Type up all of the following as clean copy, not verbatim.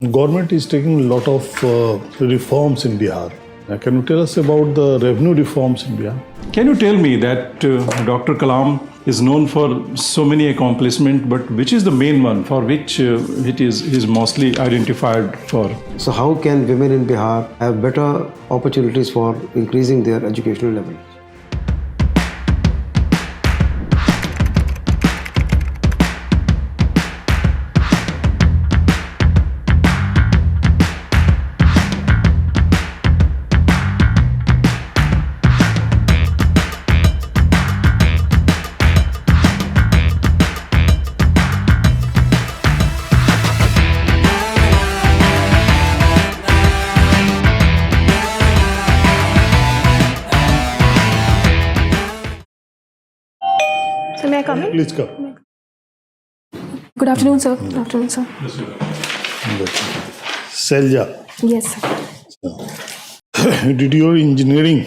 Government is taking a lot of reforms in Bihar. Can you tell us about the revenue reforms in Bihar? Can you tell me that Dr. Kalam is known for so many accomplishments, but which is the main one for which it is mostly identified for? So how can women in Bihar have better opportunities for increasing their educational level? So may I come in? Please come. Good afternoon, sir. Good afternoon, sir. Shailja, Yes, sir. you did your engineering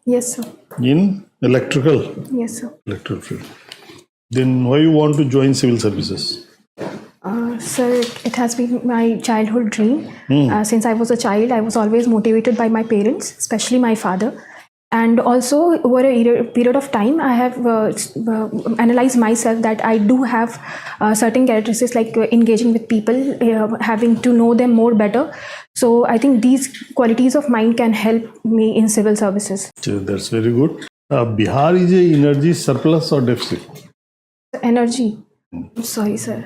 Yes, sir. in electrical Yes, sir. field. Then why you want to join civil services? Sir, it has been my childhood dream. Since I was a child, I was always motivated by my parents, especially my father. And also, over a period of time, I have analyzed myself that I do have certain characteristics like engaging with people, having to know them more better. So I think these qualities of mine can help me in civil services. So that's very good. Bihar is a energy surplus or deficit? Energy. Sorry, sir.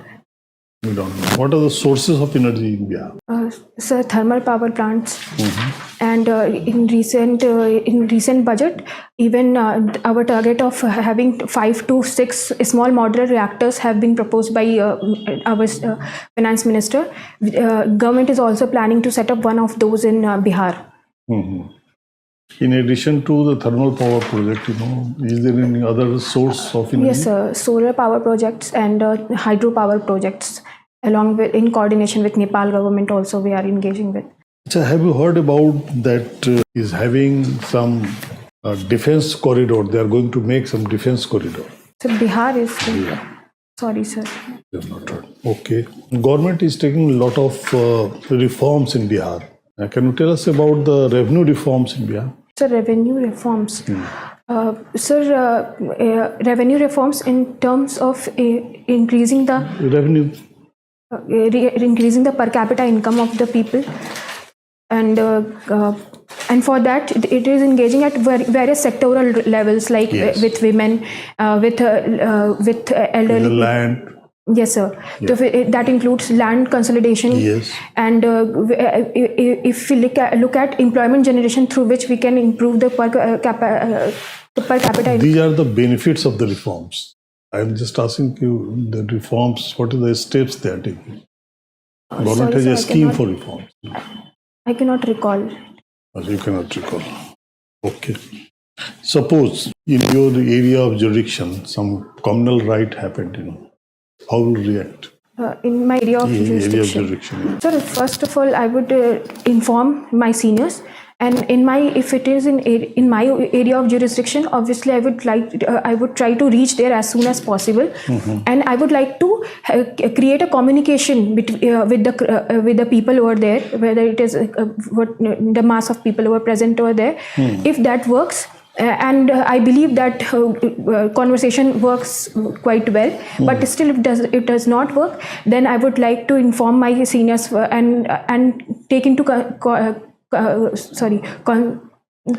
We don't know. What are the sources of energy in Bihar? Sir, thermal power plants, and in recent budget, even our target of having 5 to 6 small modular reactors have been proposed by our finance minister. Government is also planning to set up one of those in Bihar. In addition to the thermal power project, is there any other source of energy? Yes, sir. Solar power projects and hydropower projects, along with in coordination with Nepal government, also we are engaging with. So have you heard about that is having some defense corridor? They are going to make some defense corridor. So Bihar is. Sorry, sir. You have not heard. Okay. Government is taking a lot of reforms in Bihar. Can you tell us about the revenue reforms in Bihar? So revenue reforms. Revenue reforms in terms of increasing the Revenue. increasing the per capita income of the people, and for that it is engaging at various sectoral levels, like Yes. with women, with elderly. The land. Yes, sir. Yeah. So that includes land consolidation. Yes. And if we look at employment generation through which we can improve the per capita income. These are the benefits of the reforms. I'm just asking you the reforms, what are the steps they are taking? Government Sorry, has a sir, scheme for reforms. I cannot recall. You cannot recall. Okay. Suppose in your area of jurisdiction, some communal right happened, how will you react? In my area of jurisdiction. Sir, first of all, I would inform my seniors, and if it is in my area of jurisdiction, obviously I would try to reach there as soon as possible, and I would like to create a communication with the people over there, whether it is the mass of people who are present over there. If that works. And I believe that conversation works quite well, but still if it does not work, then I would like to inform my seniors and take into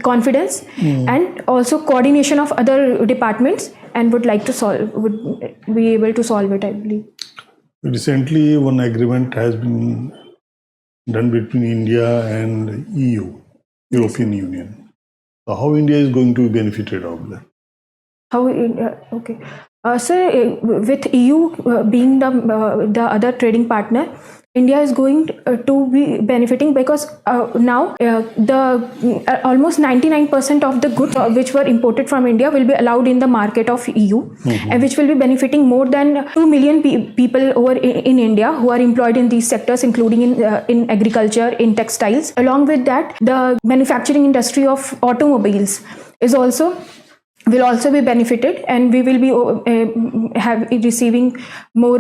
confidence and also coordination of other departments, and would be able to solve it, I believe. Recently, one agreement has been done between India and EU, European Union. So how India is going to be benefited out of that? Okay. Sir, with EU being the other trading partner, India is going to be benefiting because now the almost 99% of the goods which were imported from India will be allowed in the market of EU, and which will be benefiting more than 2 million people over in India who are employed in these sectors, including in agriculture, in textiles. Along with that, the manufacturing industry of automobiles will also be benefited, and we will be receiving more.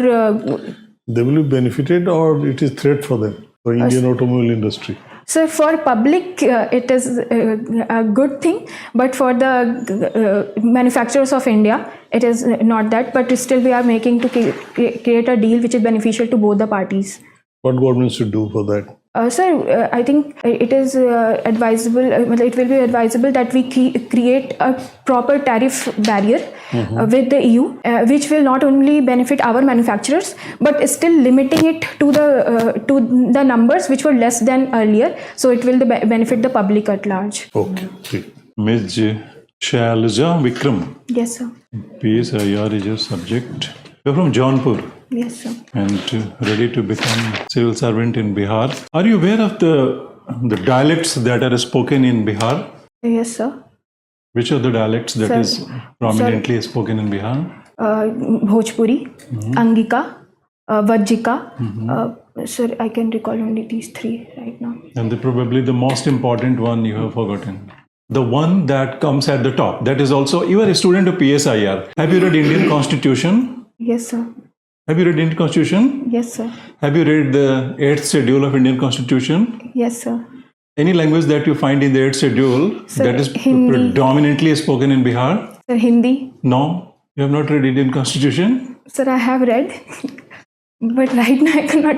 They will be benefited, or it is threat for them? for Indian automobile industry? So for public, it is a good thing, but for the manufacturers of India, it is not that. But still, we are making to create a deal which is beneficial to both the parties. What government should do for that? Sir, I think it is advisable. It will be advisable that we create a proper tariff barrier with the EU, which will not only benefit our manufacturers, but still limiting it to the numbers which were less than earlier. So it will benefit the public at large. Okay. See. Ms. Shailja Vikram, Yes, sir. PSIR is your subject. You're from Jaunpur Yes, sir. and ready to become civil servant in Bihar. Are you aware of the dialects that are spoken in Bihar? Yes, sir. Which are the dialects that Sir, is prominently spoken in Bihar? Bhojpuri, Angika, Vajjika. Sir, I can recall only these three right now. And probably the most important one you have forgotten. The one that comes at the top. That is also, you are a student of PSIR. Have you read Indian Constitution? Yes, sir. Have you read Indian Constitution? Yes, sir. Have you read the 8th schedule of Indian Constitution? Yes, sir. Any language that you find in the 8th schedule Sir, that is Hindi. predominantly spoken in Bihar? Sir, Hindi. No? You have not read Indian Constitution? Sir, I have read, but right now I cannot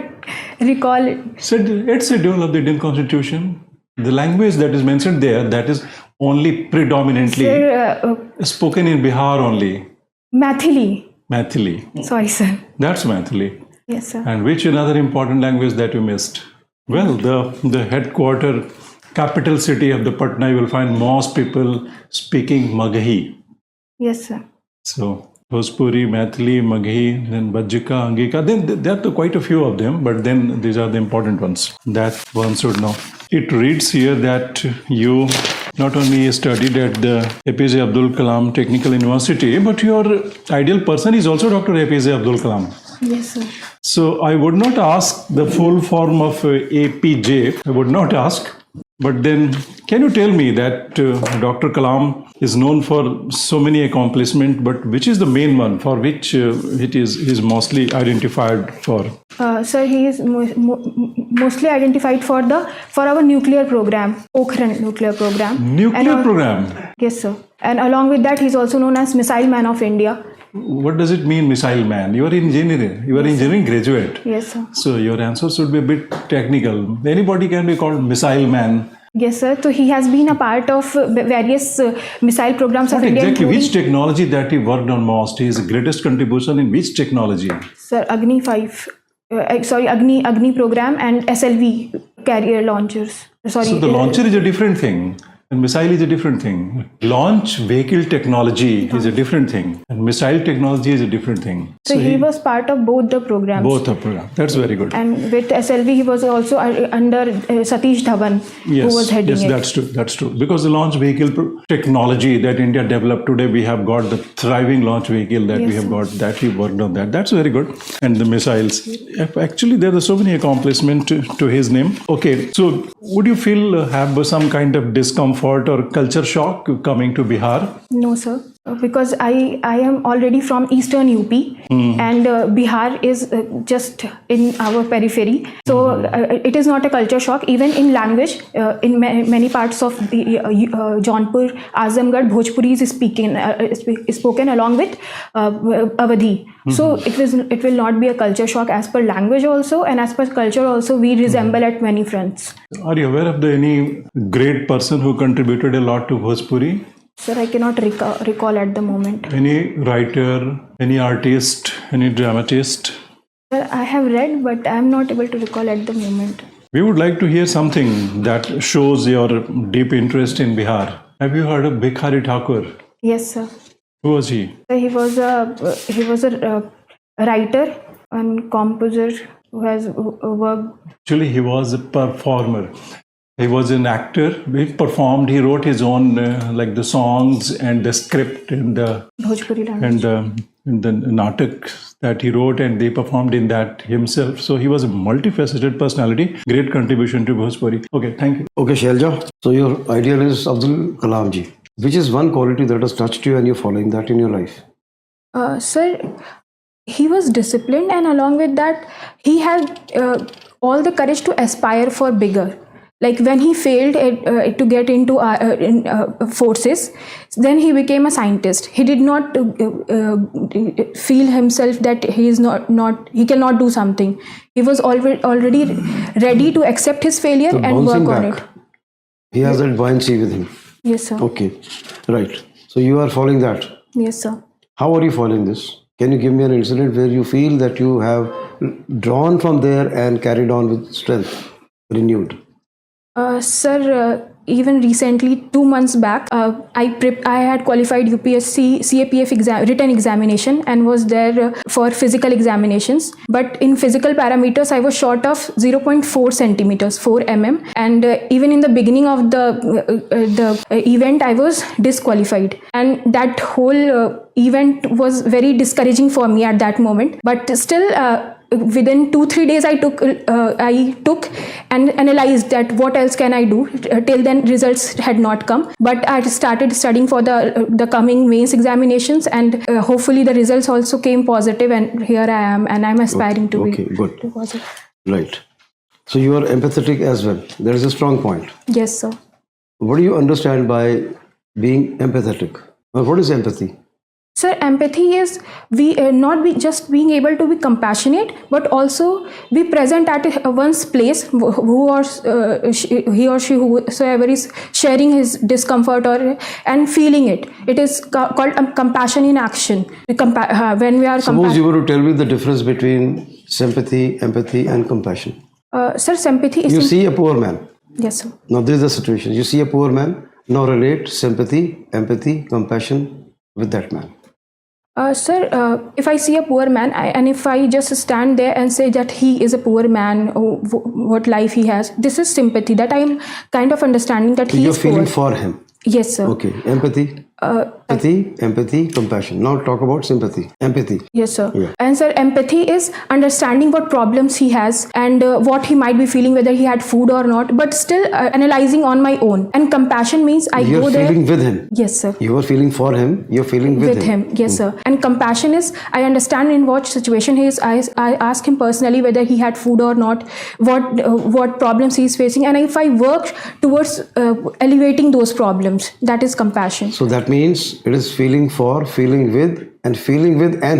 recall it. Said 8th schedule of the Indian Constitution. The language that is mentioned there, that is only predominantly Sir, spoken in Bihar only. Mathili. Mathili. Sorry, sir. That's Mathili. Yes, sir. And which another important language that you missed? Well, the headquarter, capital city of the Patna, you will find most people speaking Magahi. Yes, sir. So, Bhojpuri, Mathili, Magahi, then Vajjika, Angika. Then there are quite a few of them, but then these are the important ones that one should know. It reads here that you not only studied at the APJ Abdul Kalam Technical University, but your ideal person is also Dr. APJ Abdul Kalam. Yes, sir. So I would not ask the full form of APJ, I would not ask. But then, can you tell me that Dr. Kalam is known for so many accomplishments, but which is the main one for which it is mostly identified for? Sir, he is mostly identified for our nuclear program, Pokhran nuclear program. Nuclear program? Yes, sir. And along with that, he is also known as Missile Man of India. What does it mean, missile man? You are engineering. You are engineering graduate. Yes, sir. So your answer should be a bit technical. Anybody can be called missile man. Yes, sir. So he has been a part of various missile programs of What India. exactly? including- Which technology that he worked on most? His greatest contribution in which technology? Sir, Agni 5. Agni program and SLV carrier launchers. Sorry. So the launcher is a different thing. And missile is a different thing. Launch vehicle technology is a different thing. And missile technology is a different thing. So he was part of both the programs. Both are program. That's very good. And with SLV, he was also under Satish Dhawan, who was heading it. That's true. That's true. Because the launch vehicle technology that India developed today, we have got the thriving launch vehicle that we have got, that he worked on that. That's very good. And the missiles. Actually, there are so many accomplishments to his name. Okay. So would you feel have some kind of discomfort or culture shock coming to Bihar? No, sir. Because I am already from Eastern UP and Bihar is just in our periphery. So it is not a culture shock. Even in language, in many parts of the Jaunpur, Azamgarh, Bhojpuri is spoken along with Awadhi. So it will not be a culture shock as per language also, and as per culture also we resemble at many fronts. Are you aware of any great person who contributed a lot to Bhojpuri? Sir, I cannot recall at the moment. Any writer, any artist, any dramatist? Sir, I have read, but I am not able to recall at the moment. We would like to hear something that shows your deep interest in Bihar. Have you heard of Bhikhari Thakur? Yes, sir. Who was he? So he was a writer and composer who has worked. Actually, he was a performer. He was an actor. He performed. He wrote his own, like the songs and the script and the Bhojpuri language. and the natak that he wrote, and they performed in that himself. So he was a multifaceted personality. Great contribution to Bhojpuri. Okay, thank you. Okay, Shailja. So your ideal is Abdul Kalam ji. Which is one quality that has touched you and you're following that in your life? Sir, He was disciplined, and along with that, he had all the courage to aspire for bigger. Like when he failed to get into forces, then he became a scientist. He did not feel himself that he cannot do something. He was already ready to accept his failure So and work bouncing on back, it. he has that buoyancy with him. Yes, sir. Okay, right. So you are following that. Yes, sir. How are you following this? Can you give me an incident where you feel that you have drawn from there and carried on with strength, renewed? Sir, even recently, 2 months back, I had qualified UPSC CAPF written examination and was there for physical examinations. But in physical parameters, I was short of 0.4 centimeters, 4 mm. And even in the beginning of the event, I was disqualified. And that whole event was very discouraging for me at that moment. But still, within 2-3 days, I took and analyzed that what else can I do. Till then, results had not come, but I started studying for the coming mains examinations, and hopefully the results also came positive, and here I am, and I'm aspiring to be good. to positive. Right. So you are empathetic as well. There is a strong point. Yes, sir. What do you understand by being empathetic? What is empathy? Sir, empathy is just being able to be compassionate, but also be present at one's place, he or she, whosoever is sharing his discomfort and feeling it. It is called compassion in action. When we are Suppose you were to tell me the difference between sympathy, empathy, and compassion. Sir, sympathy is... You see a poor man. Yes, sir. Now this is the situation. You see a poor man. Now relate sympathy, empathy, compassion with that man. Sir, if I see a poor man and if I just stand there and say that he is a poor man, what life he has, this is sympathy, that I am kind of understanding that he is poor. You're feeling for him. Yes, sir. Okay. Empathy. Empathy, compassion. Now talk about sympathy. Empathy. Yes, sir. Yeah. And sir, empathy is understanding what problems he has and what he might be feeling, whether he had food or not, but still analyzing on my own. And compassion means You're go there. You're feeling with him. Yes, sir. You are feeling for him. You're feeling with him. Yes, sir. And compassion is I understand in what situation he is. I ask him personally whether he had food or not, what problems he is facing, and if I work towards alleviating those problems, that is compassion. So that means it is feeling for, feeling with, and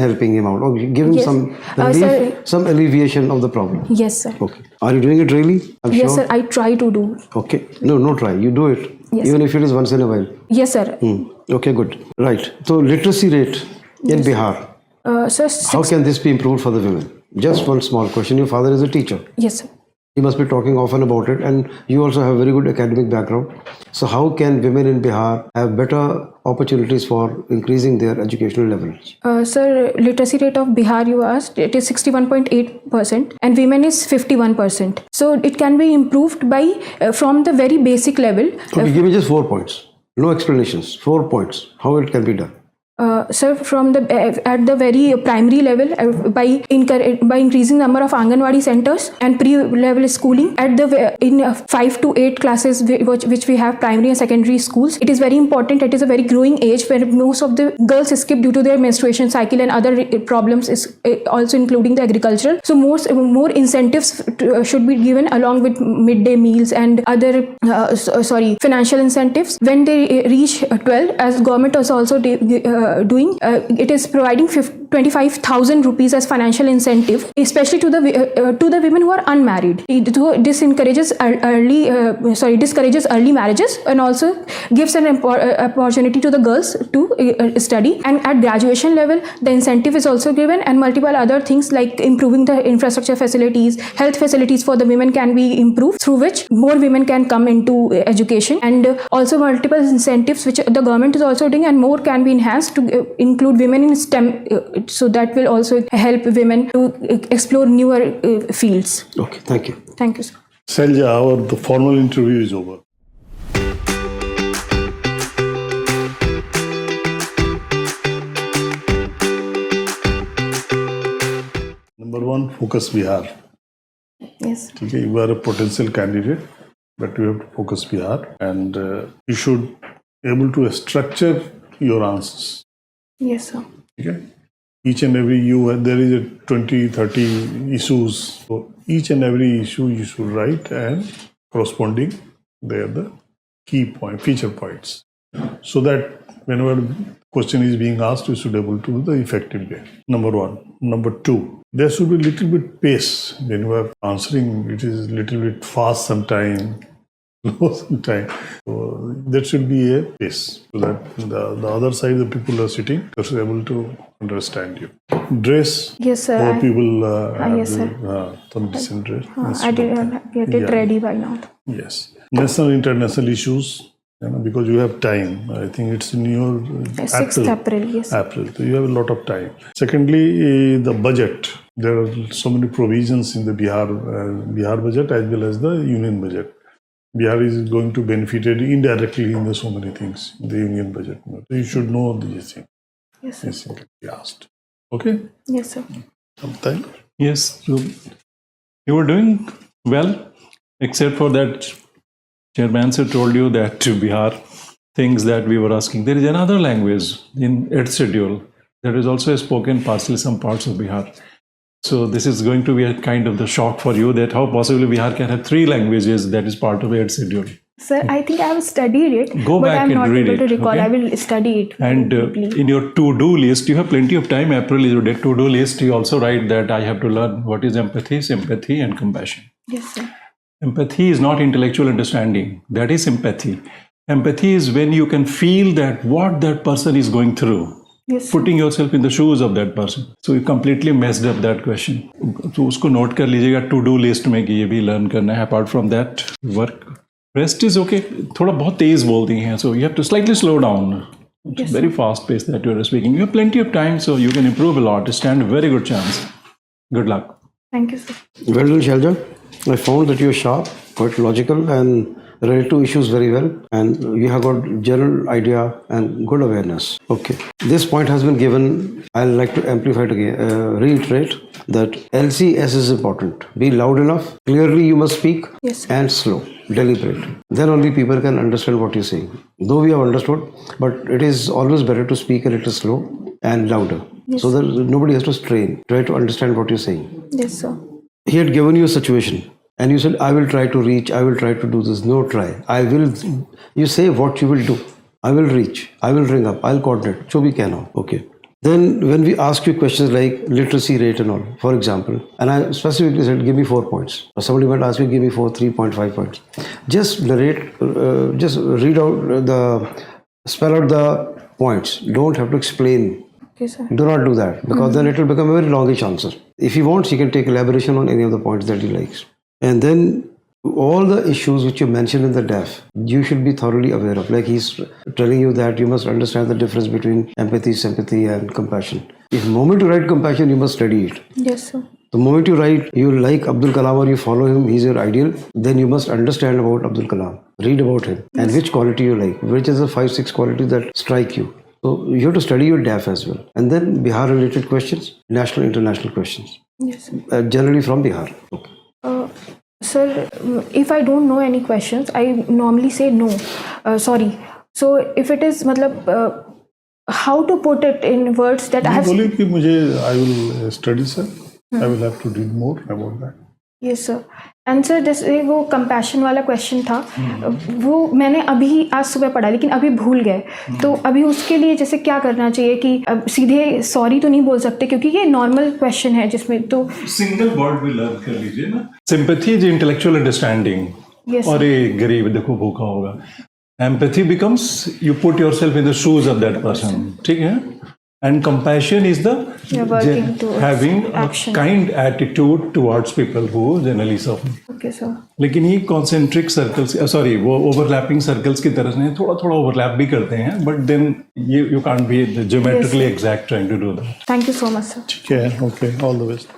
helping him out, or give him some relief, some alleviation of the problem. Yes, sir. Okay. Are you doing it really? I'm yes, sure. sir. I try to do. Okay. No try. You do it. Yes, even if it is once in a while. Yes, sir. Okay, good. Right. So literacy rate in Bihar. Sir, how can this be improved for the women? Just one small question. Your father is a teacher. Yes, sir. He must be talking often about it, and you also have very good academic background. So how can women in Bihar have better opportunities for increasing their educational levels? Sir, literacy rate of Bihar, you asked, it is 61.8% and women is 51%. So it can be improved by from the very basic level. Okay, give me just 4 points. No explanations. 4 points. How it can be done? Sir, from at the very primary level, by increasing number of Anganwadi centers and pre-level schooling at in 5 to 8 classes which we have primary and secondary schools. It is very important. It is a very growing age where most of the girls skip due to their menstruation cycle and other problems, is also including the agricultural. So more incentives should be given along with midday meals and other financial incentives when they reach 12, as government is also doing. It is providing 25,000 rupees as financial incentive, especially to the women who are unmarried. This discourages early marriages and also gives an opportunity to the girls to study. And at graduation level, the incentive is also given, and multiple other things like improving the infrastructure facilities, health facilities for the women can be improved, through which more women can come into education, and also multiple incentives which the government is also doing, and more can be enhanced to include women in STEM. So that will also help women to explore newer fields. Okay, thank you. Thank you, sir. Shailja, the formal interview is over. Number 1, focus Bihar. Yes. Okay, you are a potential candidate, but you have to focus Bihar, and you should be able to structure your answers. Yes, sir. Okay. each and every there is a 20-30 issues. So each and every issue you should write and corresponding they are the key feature points. So that whenever question is being asked, you should able to do the effective way. Number one. Number two, there should be little bit pace when you are answering. It is little bit fast sometime, slow sometime. So there should be a pace so that the other side the people are sitting are able to understand you. Dress. Yes, sir. More people yes, sir. some decent dress. I did get it ready by now. Yes. National international issues. Because you have time. I think it's in your 6th April, yes. April. So you have a lot of time. Secondly, the budget. There are so many provisions in the Bihar budget as well as the union budget. Bihar is going to benefit indirectly in so many things in the union budget. So you should know these things. Yes, sir. These things can be asked. Okay? Yes, sir. Sometime. Yes, so you were doing well, except for that Chairman sir told you that to Bihar, things that we were asking. There is another language in its schedule that is also spoken partially some parts of Bihar. So this is going to be a kind of the shock for you that how possibly Bihar can have 3 languages that is part of its schedule. Sir, I think I have studied it, Go but back I'm and not read able to it, recall. okay? I will study it. And deeply. in your to-do list, you have plenty of time. April is your to-do list. You also write that I have to learn what is empathy, sympathy, and compassion. Yes, sir. Empathy is not intellectual understanding. That is sympathy. Empathy is when you can feel that what that person is going through. Yes, sir. Putting yourself in the shoes of that person. So you completely messed up that question. So उसको note कर लीजिएगा to-do list में कि ये भी learn करना है. Apart from that, work. Rest is okay. थोड़ा बहुत तेज बोल दी हैं. So you have to slightly slow down. It's Yes, very fast pace that you are speaking. You have plenty of time, so you can improve a lot. Stand a very good chance. Good luck. Thank you, sir. Well done, Shailja. I found that you're sharp, quite logical, and relate to issues very well, and you have got general idea and good awareness. Okay. This point has been given. I'd like to amplify it again, reiterate that LCS is important. Be loud enough, clearly you must speak, Yes, sir. and slow, deliberate. Then only people can understand what you're saying. Though we have understood, but it is always better to speak a little slow and louder, so that nobody has to strain, try to understand what you're saying. Yes, sir. He had given you a situation and you said, I will try to reach, I will try to do this. No, try. I will. You say what you will do. I will reach, I will ring up, I'll coordinate. So we can. Okay. Then when we ask you questions like literacy rate and all, for example, and I specifically said, give me 4 points. Or somebody might ask you, give me 3.5 points. Just narrate, just read out spell out the points. Don't have to explain. Okay, sir. Do not do that, because then it will become a very longish answer. If he wants, he can take elaboration on any of the points that he likes. And then all the issues which you mentioned in the DEF, you should be thoroughly aware of. Like he's telling you that you must understand the difference between empathy, sympathy, and compassion. If the moment you write compassion, you must study it. Yes, sir. The moment you write, you like Abdul Kalam or you follow him, he's your ideal, then you must understand about Abdul Kalam. Read about him and which quality you like, which is the 5-6 qualities that strike you. So you have to study your DAF as well. And then Bihar related questions, national, international questions. Yes, sir. Generally from Bihar. Okay. Sir, if I don't know any questions, I normally say no. Sorry. So if it is, how to put it in words that I have. बोले कि मुझे I will study, sir. I will have to read more about that. Yes, sir. And sir, जैसे वो compassion वाला question था, वो मैंने अभी आज सुबह पढ़ा लेकिन अभी भूल गए. तो अभी उसके लिए जैसे क्या करना चाहिए कि अब सीधे सॉरी तो नहीं बोल सकते क्योंकि ये नॉर्मल क्वेश्चन है जिसमें तो सिंगल वर्ड भी लर्न कर लीजिए ना. Sympathy is intellectual understanding. Yes, और ये गरीब देखो भूखा होगा. Empathy becomes you put yourself in the shoes of that person. ठीक है. And compassion is the working towards having action. a kind attitude towards people who generally suffer. Okay, sir. लेकिन ये concentric circles, sorry, वो overlapping circles की तरह से थोड़ा थोड़ा overlap भी करते हैं, but then you can't be geometrically exact trying to do that. Thank you so much, sir. ठीक है, okay, all the best.